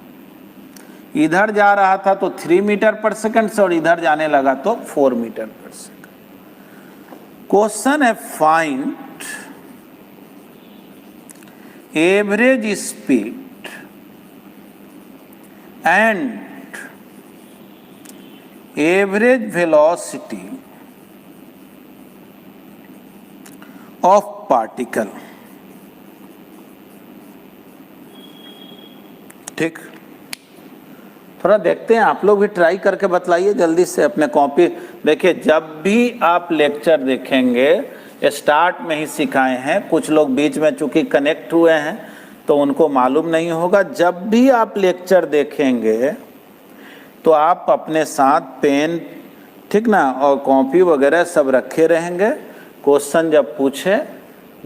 इधर जा रहा था तो 3 मीटर पर सेकंड से, और इधर जाने लगा तो 4 मीटर पर सेकंड। क्वेश्चन है find average speed and average velocity of particle. ठीक, थोड़ा देखते हैं, आप लोग भी ट्राई करके बतलाइए जल्दी से अपने कॉपी। देखिए, जब भी आप लेक्चर देखेंगे, स्टार्ट में ही सिखाए हैं, कुछ लोग बीच में चूंकि कनेक्ट हुए हैं तो उनको मालूम नहीं होगा। जब भी आप लेक्चर देखेंगे तो आप अपने साथ पेन, ठीक ना, और कॉपी वगैरह सब रखे रहेंगे। क्वेश्चन जब पूछे,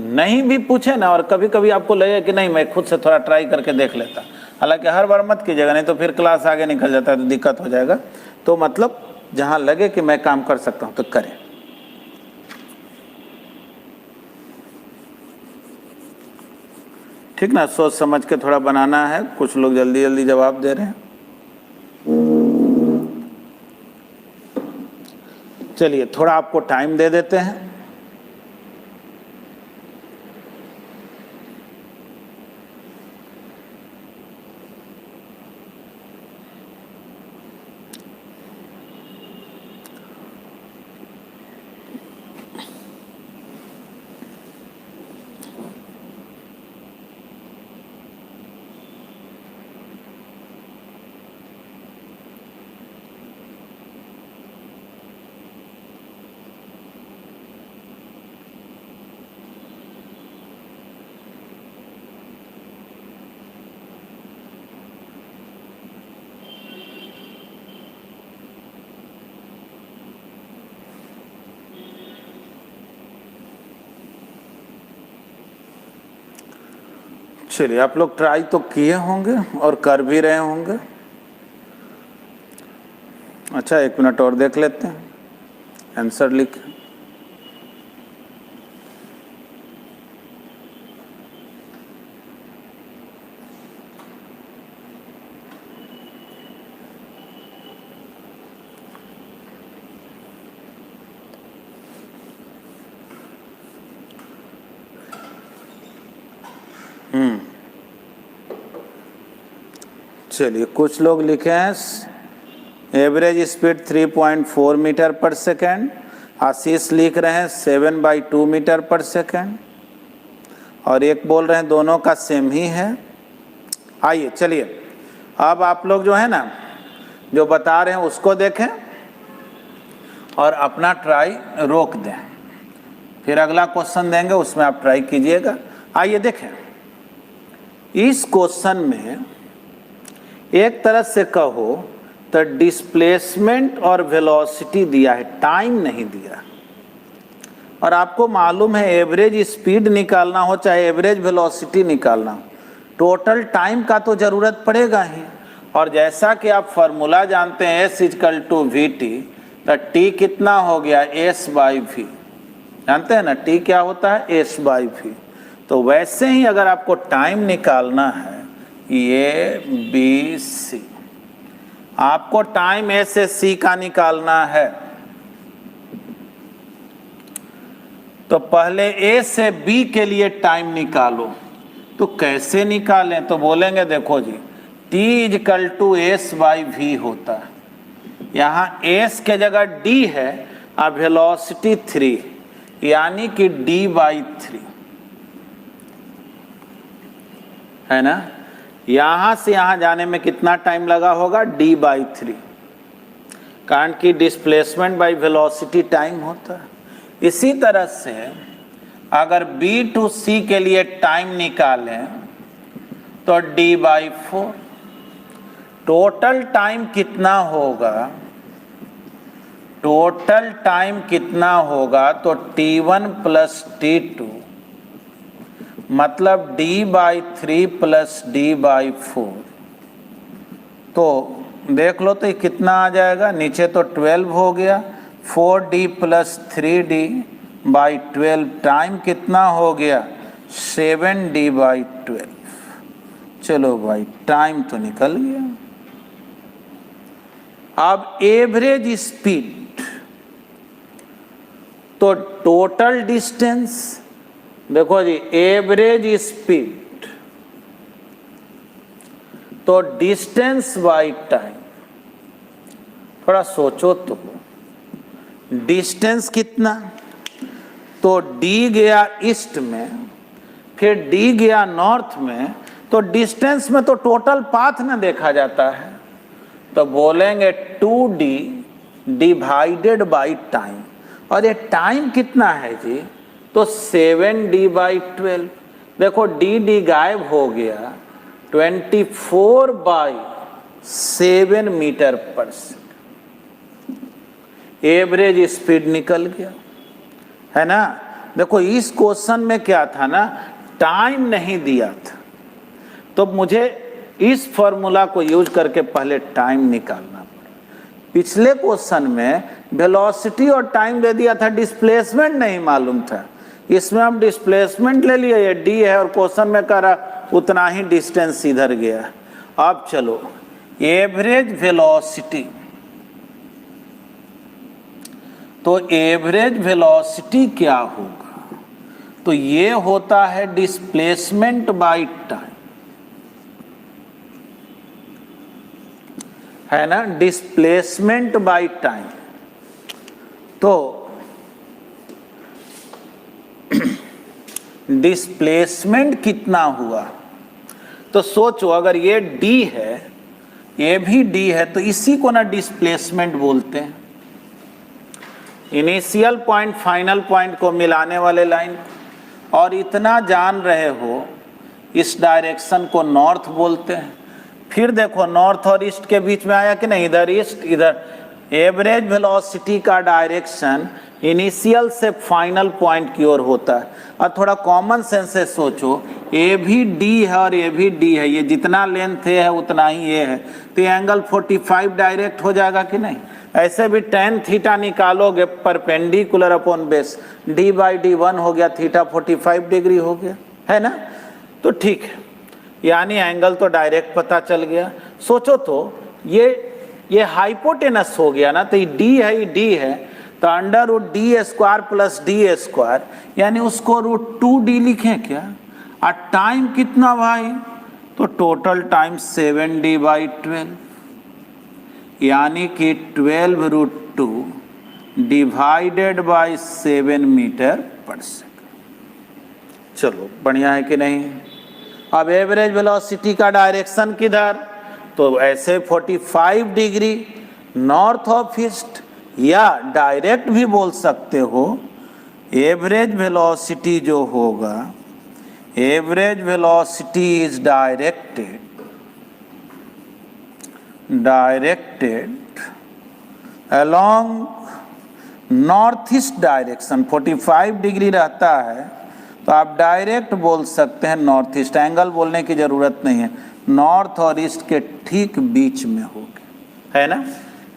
नहीं भी पूछे ना, और कभी कभी आपको लगे कि नहीं मैं खुद से थोड़ा ट्राई करके देख लेता, हालांकि हर बार मत कीजिएगा, नहीं तो फिर क्लास आगे निकल जाता है तो दिक्कत हो जाएगा। तो मतलब जहाँ लगे कि मैं काम कर सकता हूँ तो करें। ठीक ना, सोच समझ के थोड़ा बनाना है। कुछ लोग जल्दी जल्दी जवाब दे रहे हैं। चलिए थोड़ा आपको टाइम दे देते हैं। चलिए आप लोग ट्राई तो किए होंगे और कर भी रहे होंगे। अच्छा 1 मिनट और देख लेते हैं, आंसर लिख। चलिए कुछ लोग लिखे हैं average speed 3.4 metre per second. आशीष लिख रहे हैं 7/2 मीटर पर सेकेंड। और एक बोल रहे हैं दोनों का सेम ही है। आइए चलिए अब आप लोग जो है ना जो बता रहे हैं उसको देखें और अपना ट्राई रोक दें, फिर अगला क्वेश्चन देंगे उसमें आप ट्राई कीजिएगा। आइए देखें, इस क्वेश्चन में एक तरह से कहो तो डिस्प्लेसमेंट और वेलोसिटी दिया है, टाइम नहीं दिया। और आपको मालूम है एवरेज स्पीड निकालना हो चाहे एवरेज वेलोसिटी निकालना हो, टोटल टाइम का तो जरूरत पड़ेगा ही। और जैसा कि आप फॉर्मूला जानते हैं S=VT, तो T कितना हो गया S/V, जानते हैं ना T क्या होता है S/V। तो वैसे ही अगर आपको टाइम निकालना है ये B/C, आपको टाइम A से C का निकालना है तो पहले A से B के लिए टाइम निकालो। तो कैसे निकालें? तो बोलेंगे देखो जी T=S/V होता है। यहाँ S के जगह D है और वेलोसिटी 3 यानी कि D/3 है ना। यहाँ से यहाँ जाने में कितना टाइम लगा होगा D/3, कारण कि डिस्प्लेसमेंट बाय वेलोसिटी टाइम होता है। इसी तरह से अगर B to C के लिए टाइम निकालें तो D/4। टोटल टाइम कितना होगा? टोटल टाइम कितना होगा तो T1 + T2 मतलब D/3 + D/4। तो देख लो तो ये कितना आ जाएगा, नीचे तो 12 हो गया, 4D + 3D/12 टाइम कितना हो गया 7D/12। चलो भाई टाइम तो निकल गया। अब एवरेज स्पीड, तो टोटल डिस्टेंस, देखो जी एवरेज स्पीड तो डिस्टेंस बाय टाइम। थोड़ा सोचो तो, डिस्टेंस कितना, तो D गया ईस्ट में, फिर D गया नॉर्थ में, तो डिस्टेंस में तो टोटल पाथ ना देखा जाता है। तो बोलेंगे 2D डिवाइडेड बाय टाइम। और ये टाइम कितना है जी, तो 7D/12। देखो D गायब हो गया, 24/7 metre per second average speed निकल गया, है ना। देखो इस क्वेश्चन में क्या था ना, टाइम नहीं दिया था, तो मुझे इस फॉर्मूला को यूज करके पहले टाइम निकालना पड़ा। पिछले क्वेश्चन में वेलोसिटी और टाइम दे दिया था, डिस्प्लेसमेंट नहीं मालूम था। इसमें हम डिस्प्लेसमेंट ले लिए, ये डी है और क्वेश्चन में कह रहा उतना ही डिस्टेंस इधर गया। अब चलो एवरेज वेलोसिटी, तो एवरेज वेलोसिटी क्या होगा? तो ये होता है डिस्प्लेसमेंट बाय टाइम, है ना, डिस्प्लेसमेंट बाय टाइम। तो डिस्प्लेसमेंट कितना हुआ? तो सोचो, अगर ये d है, ये भी d है, तो इसी को ना डिस्प्लेसमेंट बोलते हैं। इनिशियल पॉइंट फाइनल पॉइंट को मिलाने वाले लाइन। और इतना जान रहे हो, इस डायरेक्शन को नॉर्थ बोलते हैं। फिर देखो नॉर्थ और ईस्ट के बीच में आया कि नहीं, इधर ईस्ट इधर। एवरेज वेलोसिटी का डायरेक्शन इनिशियल से फाइनल पॉइंट की ओर होता है। और थोड़ा कॉमन सेंस से सोचो, ए भी डी है और ए भी डी है, ये जितना लेंथ है उतना ही ये है, तो ये एंगल 45 डायरेक्ट हो जाएगा कि नहीं? ऐसे भी tan थीटा निकालोगे perpendicular upon base, d by D 1 हो गया, थीटा 45 डिग्री हो गया, है ना? तो ठीक है, यानी एंगल तो डायरेक्ट पता चल गया। सोचो तो ये हाइपोटेनस हो गया ना, तो ये d है, ये d है, तो under root D square plus D square, यानी उसको रूट 2d लिखें क्या? और टाइम कितना भाई? तो टोटल टाइम 7d बाई 12, यानी कि 12 रूट 2 डिवाइडेड बाई 7 मीटर पर सेकंड। चलो बढ़िया है कि नहीं? अब एवरेज वेलोसिटी का डायरेक्शन किधर? तो ऐसे 45 डिग्री नॉर्थ ऑफ ईस्ट, या डायरेक्ट भी बोल सकते हो। एवरेज वेलोसिटी जो होगा, average velocity is directed along north east direction. 45 degree रहता है तो आप डायरेक्ट बोल सकते हैं नॉर्थ ईस्ट, एंगल बोलने की जरूरत नहीं है, नॉर्थ और ईस्ट के ठीक बीच में होगा, है ना?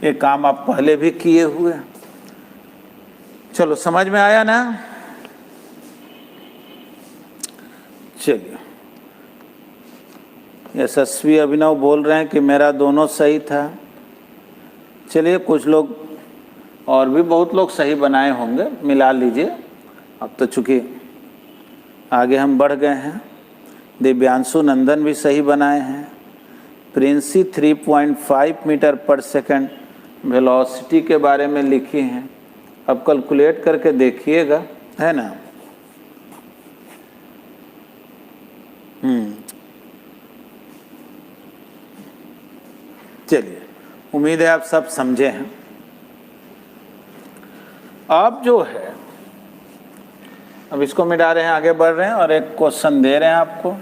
ये काम आप पहले भी किए हुए। चलो समझ में आया ना? चलिए, यशस्वी अभिनव बोल रहे हैं कि मेरा दोनों सही था। चलिए, कुछ लोग और भी बहुत लोग सही बनाए होंगे, मिला लीजिए। अब तो चूँकि आगे हम बढ़ गए हैं। दिव्यांशु नंदन भी सही बनाए हैं। प्रिंसी 3.5 मीटर पर सेकंड वेलोसिटी के बारे में लिखी हैं। अब कैलकुलेट करके देखिएगा, है ना? चलिए, उम्मीद है आप सब समझे हैं। अब जो है, अब इसको मिटा रहे हैं, आगे बढ़ रहे हैं और एक क्वेश्चन दे रहे हैं आपको।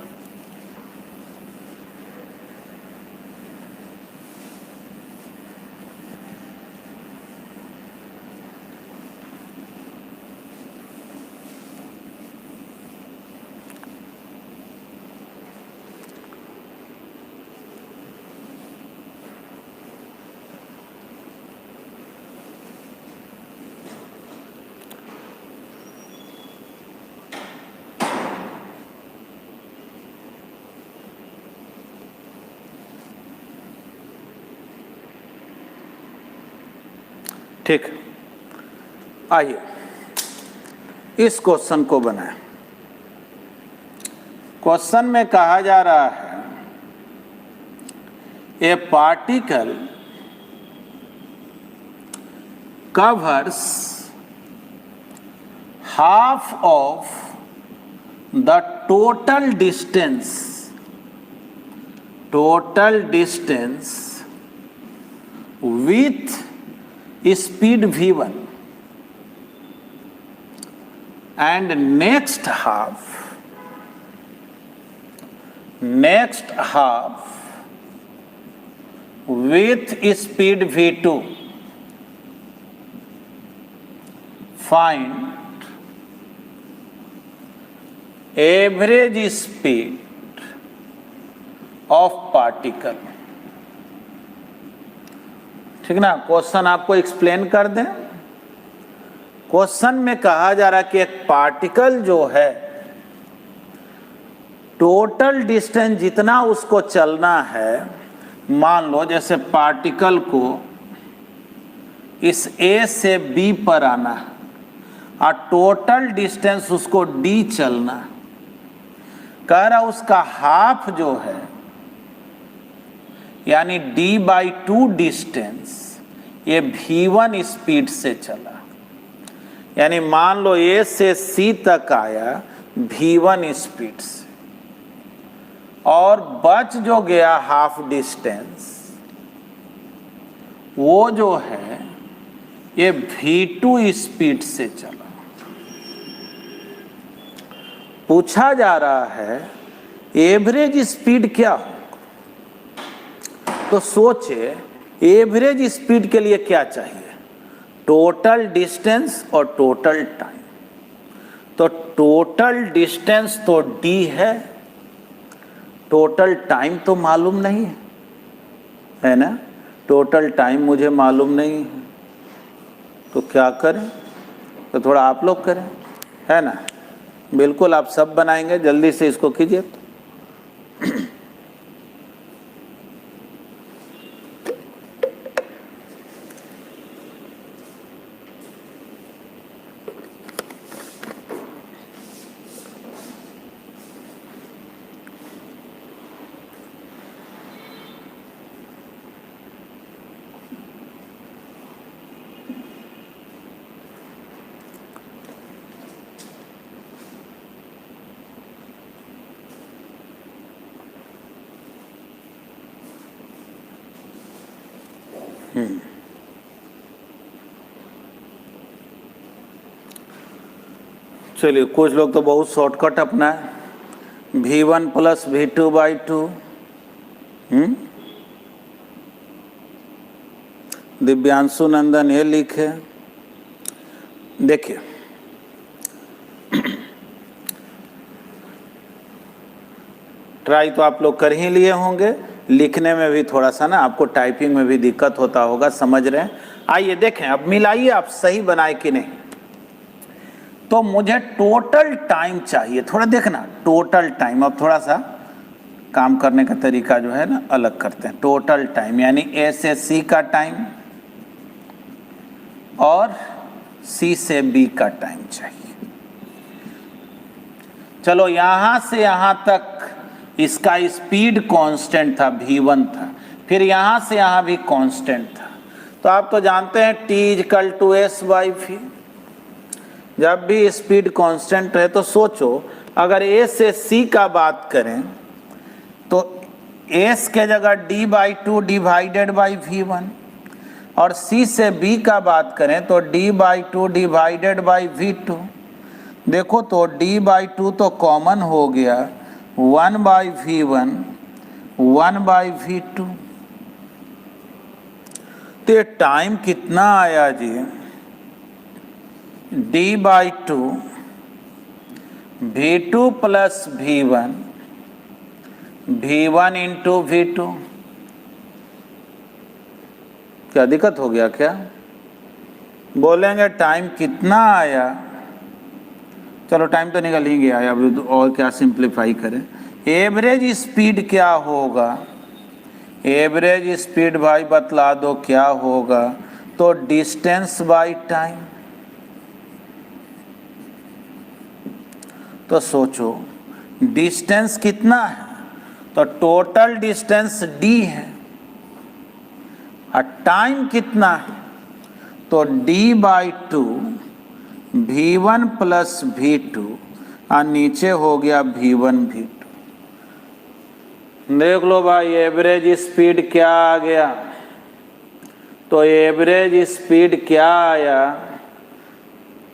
ठीक, आइए इस क्वेश्चन को बनाएं। क्वेश्चन में कहा जा रहा है, ए particle covers half of the total distance with speed v1 and next half with speed v2. Find average speed of particle. ठीक ना, क्वेश्चन आपको एक्सप्लेन कर दें। क्वेश्चन में कहा जा रहा है कि एक पार्टिकल जो है टोटल डिस्टेंस जितना उसको चलना है, मान लो जैसे पार्टिकल को इस A से B पर आना है और टोटल डिस्टेंस उसको D चलना, कह रहा उसका हाफ जो है यानी D/2 डिस्टेंस ये V1 स्पीड से चला, यानी मान लो A से C तक आया V1 स्पीड से, और बच जो गया हाफ डिस्टेंस वो जो है ये V2 स्पीड से चला। पूछा जा रहा है एवरेज स्पीड क्या हो, तो सोचे एवरेज स्पीड के लिए क्या चाहिए, टोटल डिस्टेंस और टोटल टाइम। तो टोटल डिस्टेंस तो D है, टोटल टाइम तो मालूम नहीं है ना, टोटल टाइम मुझे मालूम नहीं है, तो क्या करें, तो थोड़ा आप लोग करें, है ना। बिल्कुल आप सब बनाएंगे, जल्दी से इसको कीजिए। चलिए, कुछ लोग तो बहुत शॉर्टकट अपनाए, V1 + V2/2। दिव्यांशु नंदन ये लिखे। देखिए ट्राई तो आप लोग कर ही लिए होंगे, लिखने में भी थोड़ा सा ना आपको टाइपिंग में भी दिक्कत होता होगा, समझ रहे हैं। आइए देखें, अब मिलाइए आप सही बनाए कि नहीं। तो मुझे टोटल टाइम चाहिए, थोड़ा देखना टोटल टाइम। अब थोड़ा सा काम करने का तरीका जो है ना अलग करते हैं। टोटल टाइम यानी A से C का टाइम और C से B का टाइम चाहिए। चलो यहां से यहां तक इसका स्पीड कांस्टेंट था, V1 था, फिर यहां से यहां भी कांस्टेंट था। तो आप तो जानते हैं T = S/V। जब भी स्पीड कांस्टेंट है तो सोचो अगर A से C का बात करें तो S के जगह D/2 डिवाइडेड बाई V1, और C से B का बात करें तो D/2 डिवाइडेड बाई V2। देखो तो D/2 तो कॉमन हो गया, 1/V1 1/V2। तो टाइम कितना आया जी, D/2 V2 + V1 V1 × V2। क्या दिक्कत हो गया क्या? बोलेंगे टाइम कितना आया, चलो टाइम तो निकल ही गया, अब और क्या सिंप्लीफाई करें। एवरेज स्पीड क्या होगा, एवरेज स्पीड भाई बतला दो क्या होगा, तो डिस्टेंस बाई टाइम। तो सोचो डिस्टेंस कितना है, तो टोटल डिस्टेंस D है, और टाइम कितना है, तो D/2 V1 + V2 और नीचे हो गया V1 V2। देख लो भाई एवरेज स्पीड क्या आ गया, तो एवरेज स्पीड क्या आया,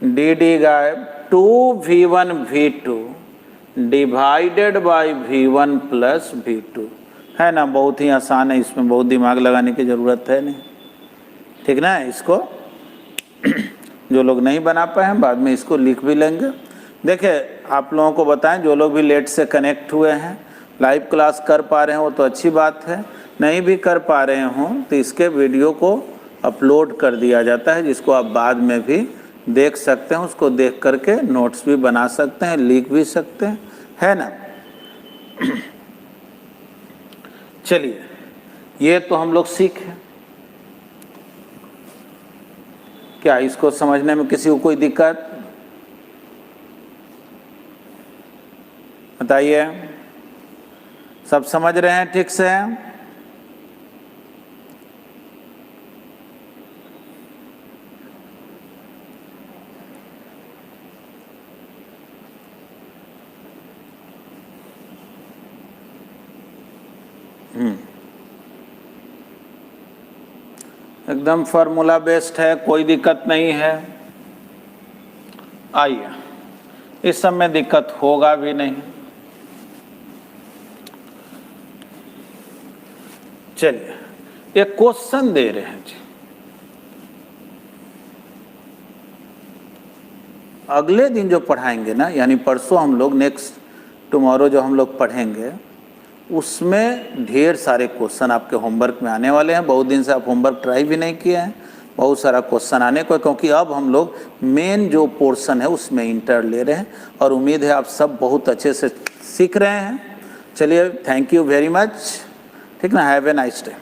dd गायब 2V1 V2 divided by V1 + V2, है ना। बहुत ही आसान है, इसमें बहुत दिमाग लगाने की ज़रूरत है नहीं, ठीक ना। इसको जो लोग नहीं बना पाए हैं बाद में इसको लिख भी लेंगे। देखिए आप लोगों को बताएं, जो लोग भी लेट से कनेक्ट हुए हैं लाइव क्लास कर पा रहे हो तो अच्छी बात है, नहीं भी कर पा रहे हों तो इसके वीडियो को अपलोड कर दिया जाता है, जिसको आप बाद में भी देख सकते हैं। उसको देख करके नोट्स भी बना सकते हैं, लिख भी सकते हैं, है ना। चलिए, ये तो हम लोग सीखे। क्या इसको समझने में किसी को कोई दिक्कत? बताइए, सब समझ रहे हैं ठीक से? एकदम फार्मूला बेस्ड है, कोई दिक्कत नहीं है। आइए, इस सब में दिक्कत होगा भी नहीं। चलिए, एक क्वेश्चन दे रहे हैं जी। अगले दिन जो पढ़ाएंगे ना, यानी परसों हम लोग टुमारो जो हम लोग पढ़ेंगे, उसमें ढेर सारे क्वेश्चन आपके होमवर्क में आने वाले हैं। बहुत दिन से आप होमवर्क ट्राई भी नहीं किए हैं, बहुत सारा क्वेश्चन आने को, क्योंकि अब हम लोग मेन जो पोर्शन है उसमें इंटर ले रहे हैं, और उम्मीद है आप सब बहुत अच्छे से सीख रहे हैं। चलिए, थैंक यू वेरी मच, ठीक ना, हैव ए नाइस डे।